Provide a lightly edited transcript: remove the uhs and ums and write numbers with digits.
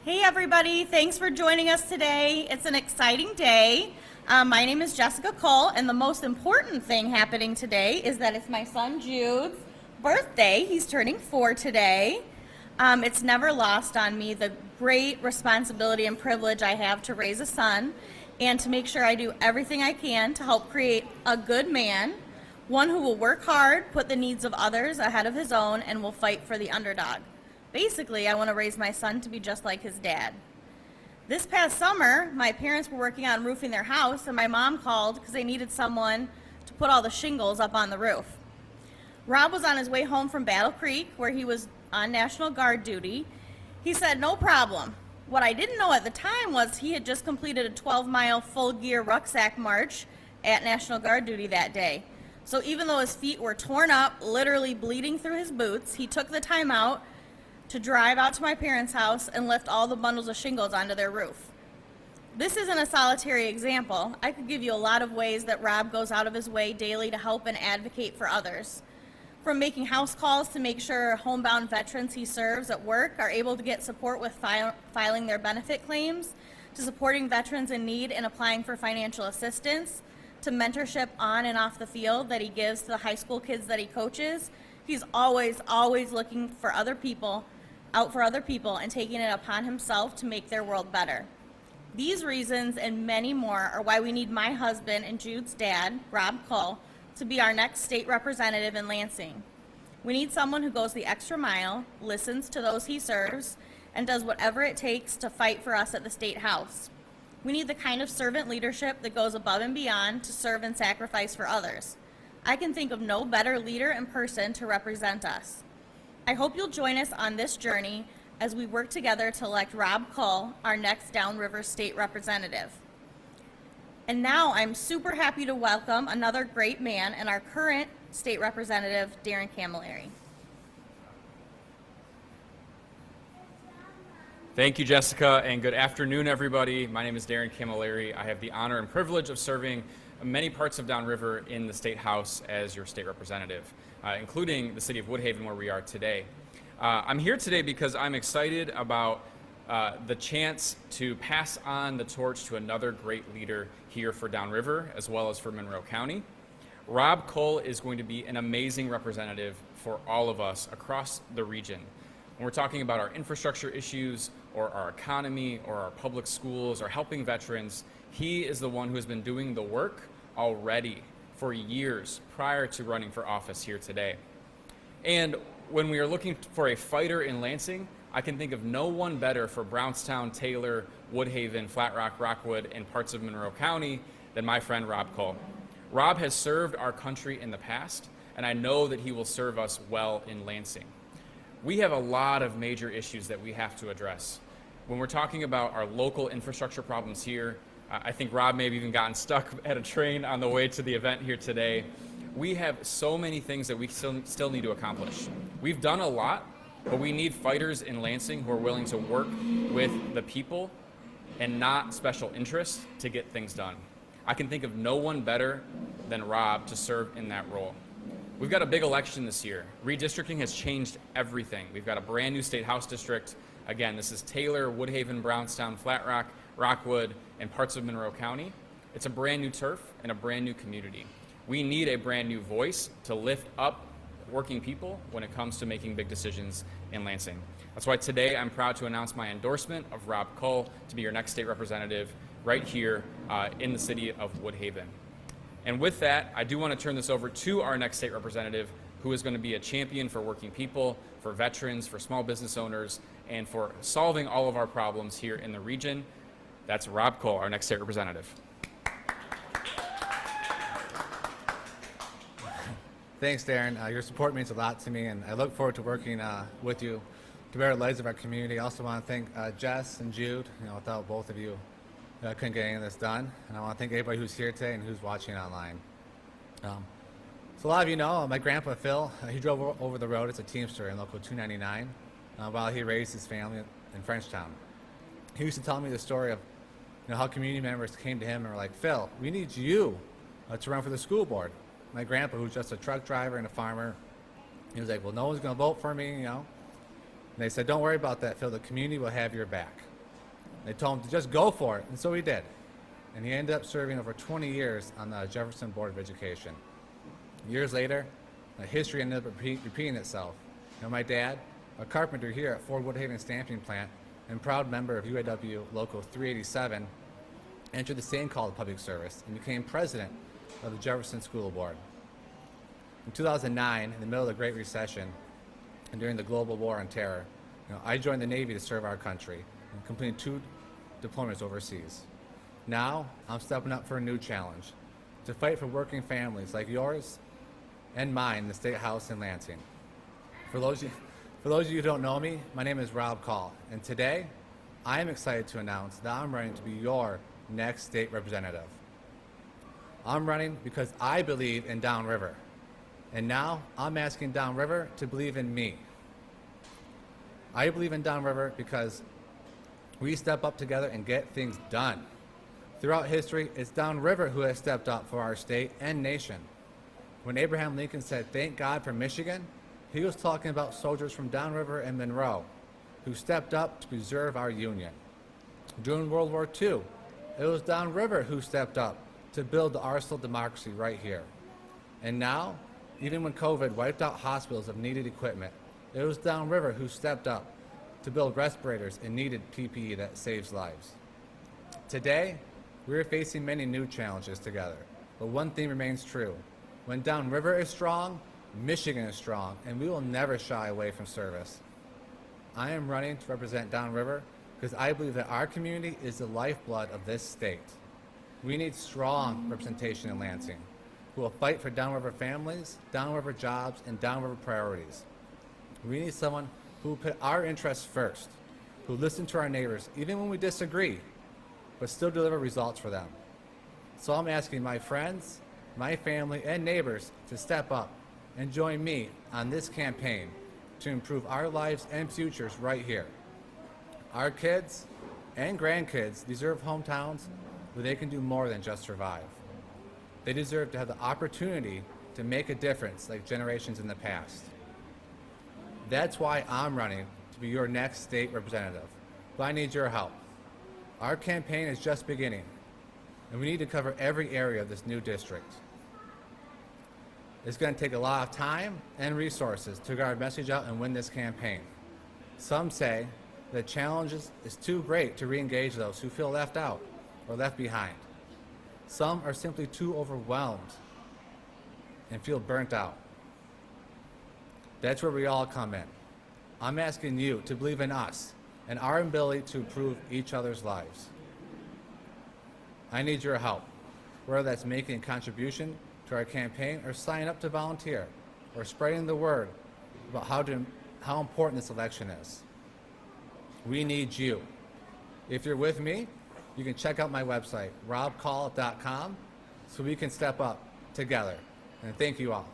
Hey everybody, thanks for joining us today. It's an exciting day. My name is Jessica Cole, and the most important thing happening today is that it's my son Jude's birthday. He's turning 4 today. It's never lost on me the great responsibility and privilege I have to raise a son and to make sure I do everything I can to help create a good man, one who will work hard, put the needs of others ahead of his own, and will fight for the underdog. Basically, I want to raise my son to be just like his dad. This past summer, my parents were working on roofing their house, and my mom called because they needed someone to put all the shingles up on the roof. Rob was on his way home from Battle Creek, where he was on National Guard duty. He said, no problem. What I didn't know at the time was he had just completed a 12-mile full-gear rucksack march at National Guard duty that day. So even though his feet were torn up, literally bleeding through his boots, he took the time out to drive out to my parents' house and lift all the bundles of shingles onto their roof. This isn't a solitary example. I could give you a lot of ways that Rob goes out of his way daily to help and advocate for others. From making house calls to make sure homebound veterans he serves at work are able to get support with filing their benefit claims, to supporting veterans in need and applying for financial assistance, to mentorship on and off the field that he gives to the high school kids that he coaches. He's always looking for other people, out for other people, and taking it upon himself to make their world better. These reasons and many more are why we need my husband and Jude's dad, Rob Cole, to be our next state representative in Lansing. We need someone who goes the extra mile, listens to those he serves, and does whatever it takes to fight for us at the state house. We need the kind of servant leadership that goes above and beyond to serve and sacrifice for others. I can think of no better leader and person to represent us. I hope you'll join us on this journey as we work together to elect Rob Cole, our next Downriver State Representative. And now I'm super happy to welcome another great man and our current State Representative, Darren Camilleri. Thank you, Jessica, and good afternoon, everybody. My name is Darren Camilleri. I have the honor and privilege of serving many parts of Downriver in the State House as your state representative, including the city of Woodhaven, where we are today. I'm here today because I'm excited about the chance to pass on the torch to another great leader here for Downriver, as well as for Monroe County. Rob Cole is going to be an amazing representative for all of us across the region. When we're talking about our infrastructure issues, or our economy, or our public schools, or helping veterans, he is the one who has been doing the work already for years prior to running for office here today. And when we are looking for a fighter in Lansing, I can think of no one better for Brownstown, Taylor, Woodhaven, Flat Rock, Rockwood, and parts of Monroe County than my friend Rob Cole. Rob has served our country in the past, and I know that he will serve us well in Lansing. We have a lot of major issues that we have to address. When we're talking about our local infrastructure problems here, I think Rob may have even gotten stuck at a train on the way to the event here today. We have so many things that we still need to accomplish. We've done a lot, but we need fighters in Lansing who are willing to work with the people and not special interests to get things done. I can think of no one better than Rob to serve in that role. We've got a big election this year. Redistricting has changed everything. We've got a brand new state house district. Again, this is Taylor, Woodhaven, Brownstown, Flat Rock, Rockwood, and parts of Monroe County. It's a brand new turf and a brand new community. We need a brand new voice to lift up working people when it comes to making big decisions in Lansing. That's why today I'm proud to announce my endorsement of Rob Cole to be your next state representative right here in the city of Woodhaven. And with that, I do want to turn this over to our next state representative, who is going to be a champion for working people, for veterans, for small business owners, and for solving all of our problems here in the region. That's Rob Cole, our next state representative. Thanks, Darren. Your support means a lot to me, and I look forward to working with you to better the lives of our community. I also want to thank Jess and Jude. Without both of you, I couldn't get any of this done. And I want to thank everybody who's here today and who's watching online. So a lot of you know, my grandpa Phil, he drove over the road as a Teamster in Local 299 while he raised his family in Frenchtown. He used to tell me the story of how community members came to him and were like, Phil, we need you to run for the school board. My grandpa, who's just a truck driver and a farmer, he was like, well, no one's going to vote for me, And they said, don't worry about that, Phil. The community will have your back. They told him to just go for it, and so he did. And he ended up serving over 20 years on the Jefferson Board of Education. Years later, history ended up repeating itself. My dad, a carpenter here at Ford Woodhaven Stamping Plant and proud member of UAW Local 387, entered the same call to public service and became president of the Jefferson School Board. In 2009, in the middle of the Great Recession and during the global war on terror, I joined the Navy to serve our country and completed 2 deployments overseas. Now, I'm stepping up for a new challenge, to fight for working families like yours and mine in the State House in Lansing. For those of you who don't know me, my name is Rob Call, and today, I am excited to announce that I'm running to be your next state representative. I'm running because I believe in Downriver, and now I'm asking Downriver to believe in me. I believe in Downriver because we step up together and get things done. Throughout history, it's Downriver who has stepped up for our state and nation. When Abraham Lincoln said, "Thank God for Michigan," he was talking about soldiers from Downriver and Monroe who stepped up to preserve our Union. During World War II, it was Downriver who stepped up to build the arsenal of democracy right here. And now, even when COVID wiped out hospitals of needed equipment, it was Downriver who stepped up to build respirators and needed PPE that saves lives. Today, we are facing many new challenges together, but one thing remains true. When Downriver is strong, Michigan is strong, and we will never shy away from service. I am running to represent Downriver because I believe that our community is the lifeblood of this state. We need strong representation in Lansing, who will fight for Downriver families, Downriver jobs, and Downriver priorities. We need someone who will put our interests first, who listen to our neighbors even when we disagree, but still deliver results for them. So I'm asking my friends, my family, and neighbors to step up and join me on this campaign to improve our lives and futures right here. Our kids and grandkids deserve hometowns where they can do more than just survive. They deserve to have the opportunity to make a difference like generations in the past. That's why I'm running to be your next state representative. But I need your help. Our campaign is just beginning, and we need to cover every area of this new district. It's going to take a lot of time and resources to get our message out and win this campaign. Some say the challenge is too great to re-engage those who feel left out or left behind. Some are simply too overwhelmed and feel burnt out. That's where we all come in. I'm asking you to believe in us and our ability to improve each other's lives. I need your help, whether that's making a contribution to our campaign or signing up to volunteer or spreading the word about how important this election is. We need you. If you're with me, you can check out my website, robcall.com, so we can step up together. And thank you all.